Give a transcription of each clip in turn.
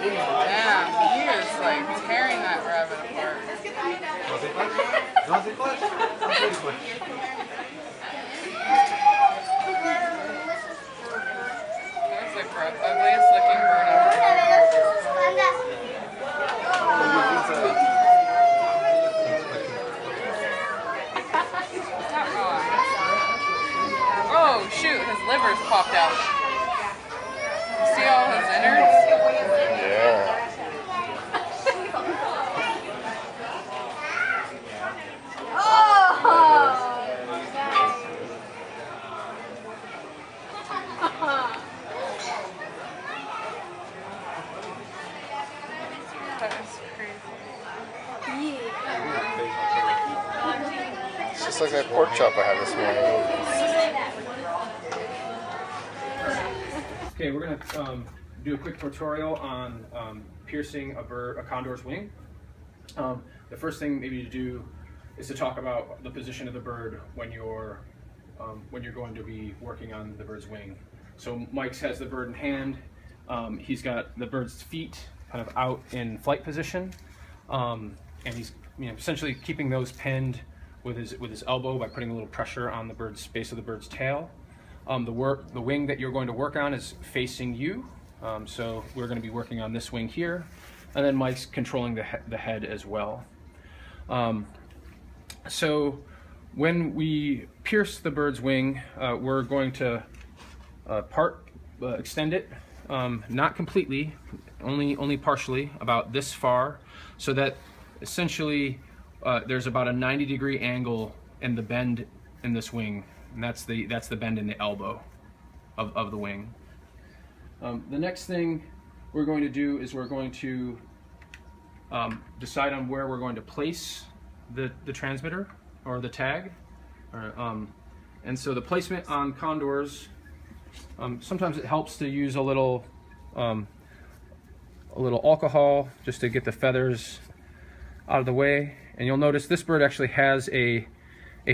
Yeah, he is like tearing that rabbit apart. That's like the ugliest looking bird ever. Oh shoot, his liver's popped out. See all his innards? Yeah. That is crazy. It's just like that pork chop I had this morning. Okay, we're going to do a quick tutorial on piercing a condor's wing. The first thing maybe to do is to talk about the position of the bird when you're going to be working on the bird's wing. So Mike's has the bird in hand. He's got the bird's feet kind of out in flight position, and he's essentially keeping those pinned with his elbow by putting a little pressure on the base of the bird's tail. The wing that you're going to work on is facing you, so we're going to be working on this wing here, and then Mike's controlling the head as well. So when we pierce the bird's wing, we're going to extend it, not completely, only partially, about this far, so that essentially there's about a 90-degree angle in the bend in this wing. And that's the bend in the elbow of the wing. The next thing we're going to do is we're going to decide on where we're going to place the transmitter or the tag. And so the placement on condors, sometimes it helps to use a little alcohol just to get the feathers out of the way. And you'll notice this bird actually has a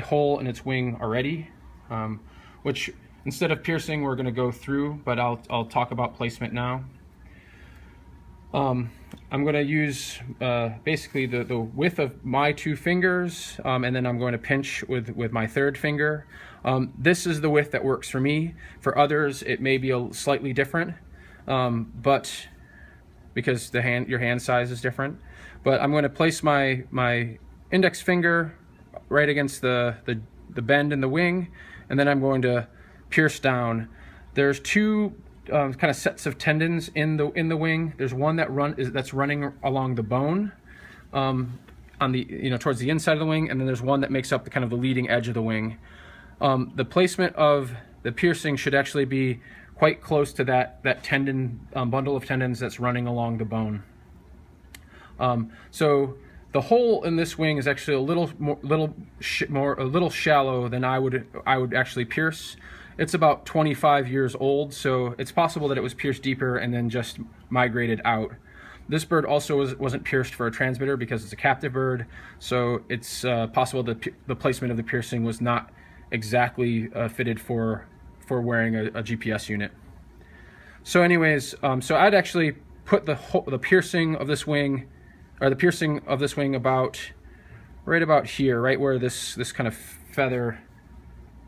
hole in its wing already. Which instead of piercing we're going to go through, but I'll talk about placement now. I'm going to use basically the width of my two fingers, and then I'm going to pinch with my third finger. This is the width that works for me. For others it may be slightly different, but because your hand size is different. But I'm going to place my index finger right against the bend in the wing, and then I'm going to pierce down. There's two kind of sets of tendons in the wing. There's one that's running along the bone, on the towards the inside of the wing, and then there's one that makes up the kind of the leading edge of the wing. The placement of the piercing should actually be quite close to that tendon bundle of tendons that's running along the bone. So the hole in this wing is actually a little shallow than I would actually pierce. It's about 25 years old, so it's possible that it was pierced deeper and then just migrated out. This bird also wasn't pierced for a transmitter because it's a captive bird, so it's possible that the placement of the piercing was not exactly fitted for wearing a GPS unit. So anyways, so I'd actually put the piercing of this wing, or the piercing of this wing right about here, right where this kind of feather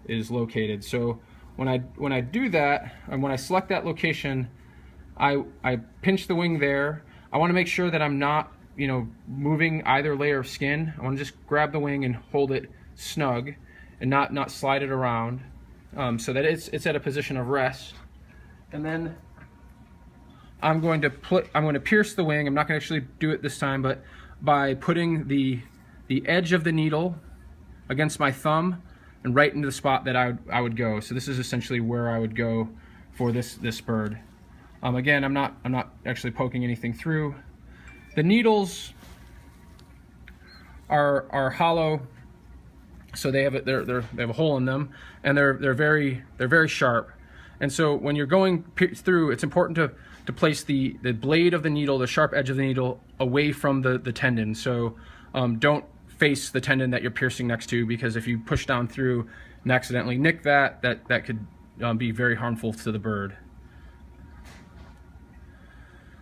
is located. So when I do that, and when I select that location, I pinch the wing there. I want to make sure that I'm not moving either layer of skin. I want to just grab the wing and hold it snug and not slide it around, so that it's at a position of rest. And then I'm going to pierce the wing. I'm not going to actually do it this time, but by putting the edge of the needle against my thumb and right into the spot that I would go. So this is essentially where I would go for this bird. Again, I'm not actually poking anything through. The needles are hollow, so they have a hole in them, and they're very sharp. And so when you're going through, it's important to place the blade of the needle, the sharp edge of the needle, away from the tendon. So don't face the tendon that you're piercing next to, because if you push down through and accidentally nick that could be very harmful to the bird.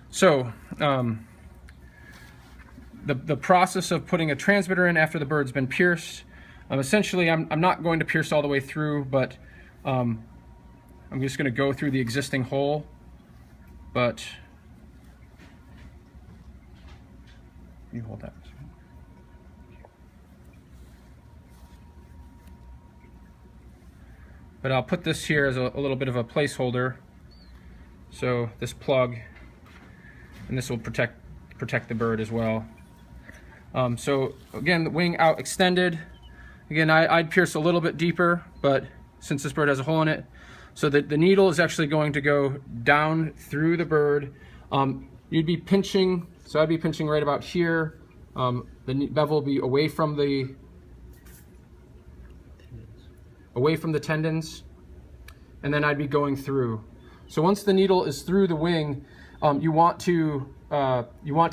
So the process of putting a transmitter in after the bird's been pierced, essentially I'm not going to pierce all the way through, but I'm just going to go through the existing hole. But you hold that. But I'll put this here as a little bit of a placeholder. So this plug, and this will protect the bird as well. So again, the wing out extended. Again, I'd pierce a little bit deeper, but since this bird has a hole in it, so the needle is actually going to go down through the bird. You'd be pinching, so I'd be pinching right about here. The bevel will be away from the tendons, and then I'd be going through. So once the needle is through the wing, you want to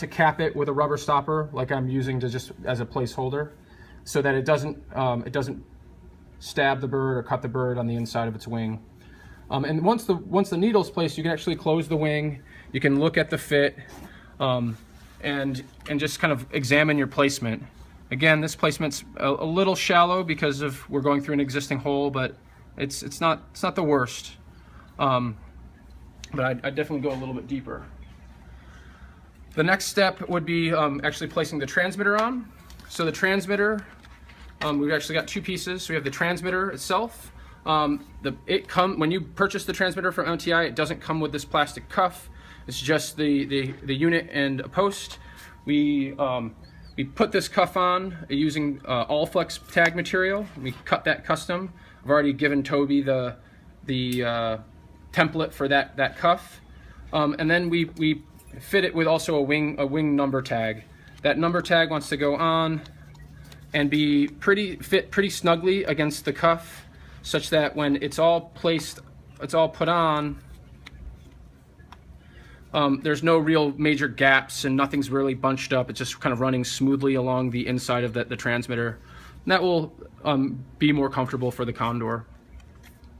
cap it with a rubber stopper, like I'm using just as a placeholder, so that it doesn't stab the bird or cut the bird on the inside of its wing. And once the needle's placed, you can actually close the wing. You can look at the fit, and just kind of examine your placement. Again, this placement's a little shallow because we're going through an existing hole, but it's not the worst. But I'd definitely go a little bit deeper. The next step would be actually placing the transmitter on. So the transmitter, we've actually got two pieces. So we have the transmitter itself. When you purchase the transmitter from MTI, it doesn't come with this plastic cuff. It's just the unit and a post. We put this cuff on using all flex tag material. We cut that custom. I've already given Toby the template for that cuff, and then we fit it with also a wing number tag. That number tag wants to go on and fit pretty snugly against the cuff, such that when it's all put on, there's no real major gaps and nothing's really bunched up. It's just kind of running smoothly along the inside of the transmitter. And that will be more comfortable for the condor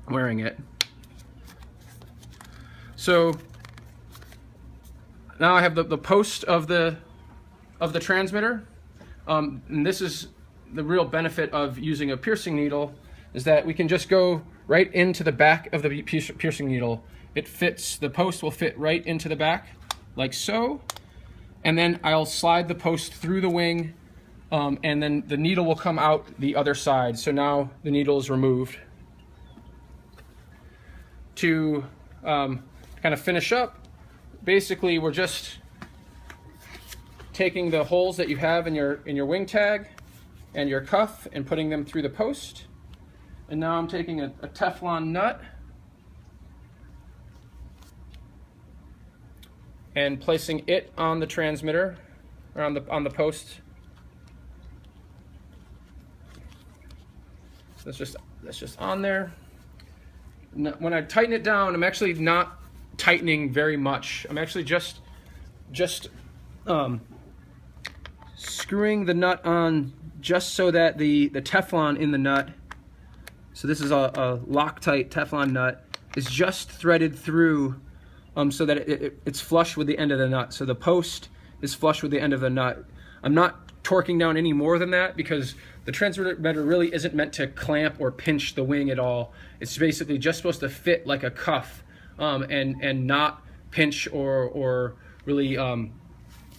wearing it. So now I have the post of the transmitter, and this is the real benefit of using a piercing needle, is that we can just go right into the back of the piercing needle. It fits, the post will fit right into the back, like so, and then I'll slide the post through the wing, and then the needle will come out the other side. So now the needle is removed. To kind of finish up, basically we're just taking the holes that you have in your wing tag and your cuff and putting them through the post. And now I'm taking a Teflon nut and placing it on the transmitter, or on the post. That's just on there. When I tighten it down, I'm actually not tightening very much. I'm actually just screwing the nut on just so that the Teflon in the nut, so this is a Loctite Teflon nut, is just threaded through, so that it's flush with the end of the nut. So the post is flush with the end of the nut. I'm not torquing down any more than that, because the transmitter really isn't meant to clamp or pinch the wing at all. It's basically just supposed to fit like a cuff, and not pinch or really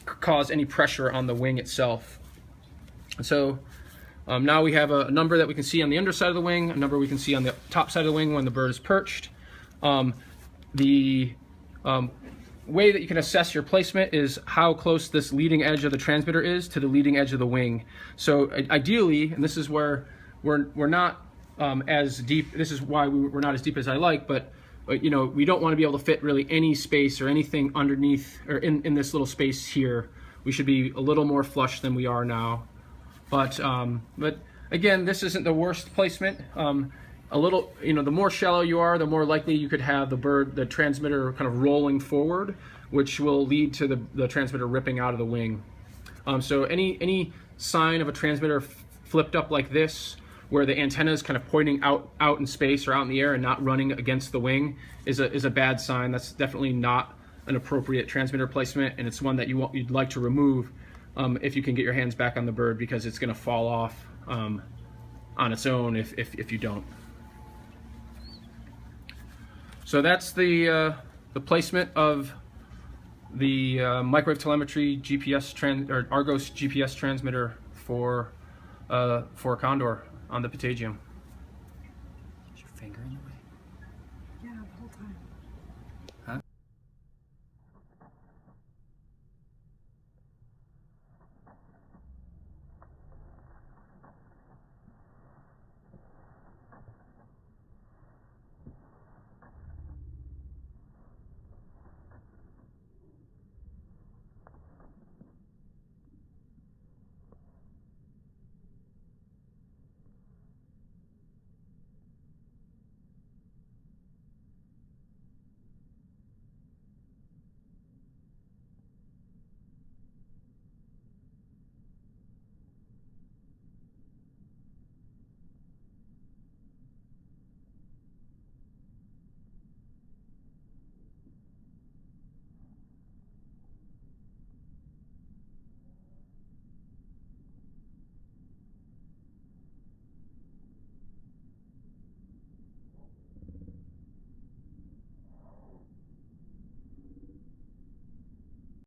cause any pressure on the wing itself. So now we have a number that we can see on the underside of the wing, a number we can see on the top side of the wing when the bird is perched. The way that you can assess your placement is how close this leading edge of the transmitter is to the leading edge of the wing. So ideally, and this is where we're not as deep, this is why we're not as deep as I like, but you know, we don't want to be able to fit really any space or anything underneath or in this little space here. We should be a little more flush than we are now. But again, this isn't the worst placement. a little, the more shallow you are, the more likely you could have the transmitter kind of rolling forward, which will lead to the transmitter ripping out of the wing. So any sign of a transmitter flipped up like this, where the antenna is kind of pointing out in space or out in the air and not running against the wing, is a bad sign. That's definitely not an appropriate transmitter placement, and it's one that you'd like to remove if you can get your hands back on the bird, because it's going to fall off on its own if you don't. So that's the placement of the microwave telemetry GPS or Argos GPS transmitter for a condor on the patagium. Is your finger in the way? Yeah, the whole time.